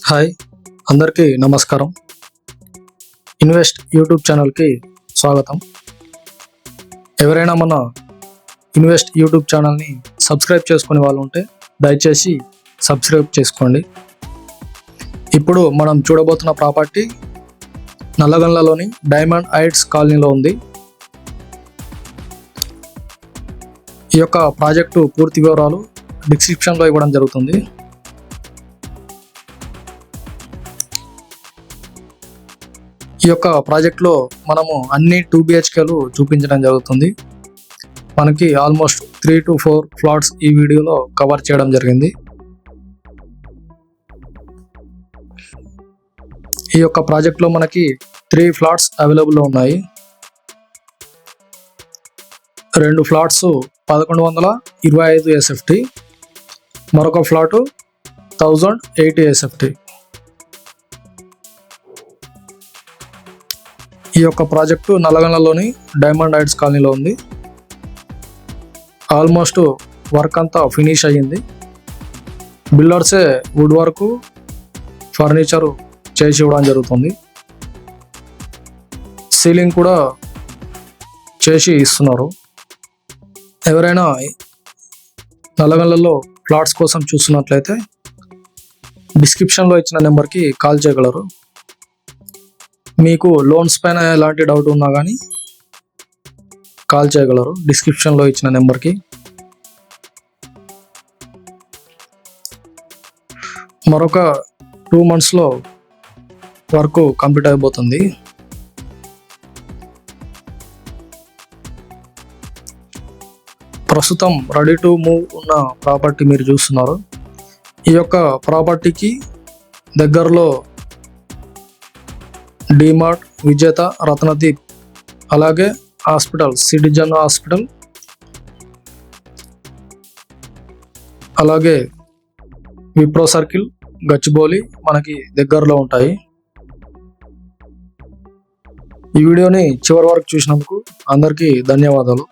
Hi అందరికీ నమస్కారం. Invest YouTube ఛానల్కి స్వాగతం. ఎవరైనా మన ఇన్వెస్ట్ యూట్యూబ్ ఛానల్ని సబ్స్క్రైబ్ చేసుకునే వాళ్ళు ఉంటే దయచేసి సబ్స్క్రైబ్ చేసుకోండి. ఇప్పుడు మనం చూడబోతున్న ప్రాపర్టీ నల్లగండ్లలోని డైమండ్ హైట్స్ కాలనీలో ఉంది. ఈ యొక్క ప్రాజెక్టు పూర్తి వివరాలు డిస్క్రిప్షన్లో ఇవ్వడం జరుగుతుంది. ఈ యొక్క ప్రాజెక్ట్లో మనము అన్ని 2 BHKలు చూపించడం జరుగుతుంది. మనకి ఆల్మోస్ట్ 3 to 4 ఫ్లాట్స్ ఈ వీడియోలో కవర్ చేయడం జరిగింది. ఈ యొక్క ప్రాజెక్ట్లో మనకి 3 ఫ్లాట్స్ అవైలబుల్లో ఉన్నాయి. 2 ఫ్లాట్స్ 1125 SFT, మరొక ఫ్లాటు 1080 SFT. ఈ యొక్క ప్రాజెక్టు నల్లగండ్లలోని డైమండ్ హైట్స్ కాలనీలో ఉంది. ఆల్మోస్ట్ వర్క్ అంతా ఫినిష్ అయ్యింది. బిల్డర్సే వుడ్ వర్క్, ఫర్నిచరు చేసి ఇవ్వడం జరుగుతుంది. సీలింగ్ కూడా చేసి ఇస్తున్నారు. ఎవరైనా నల్లగండ్లలో ఫ్లాట్స్ కోసం చూస్తున్నట్లయితే డిస్క్రిప్షన్లో ఇచ్చిన నెంబర్కి కాల్ చేయగలరు. మీకు లోన్స్ పైన ఎలాంటి డౌట్ ఉన్నా కానీ కాల్ చేయగలరు డిస్క్రిప్షన్లో ఇచ్చిన నెంబర్కి. మరొక 2 monthsలో వర్క్ కంప్లీట్ అయిపోతుంది. ప్రస్తుతం రెడీ టు మూవ్ ఉన్న ప్రాపర్టీ మీరు చూస్తున్నారు. ఈ యొక్క ప్రాపర్టీకి దగ్గరలో డిమార్ట్, విజేత, రత్నదీప్, అలాగే హాస్పిటల్, సిటిజన్ హాస్పిటల్, అలాగే విప్రో సర్కిల్, గచ్చిబౌలి మనకి దగ్గరలో ఉంటాయి. ఈ వీడియోని చివరి వరకు చూసినందుకు అందరికీ ధన్యవాదాలు.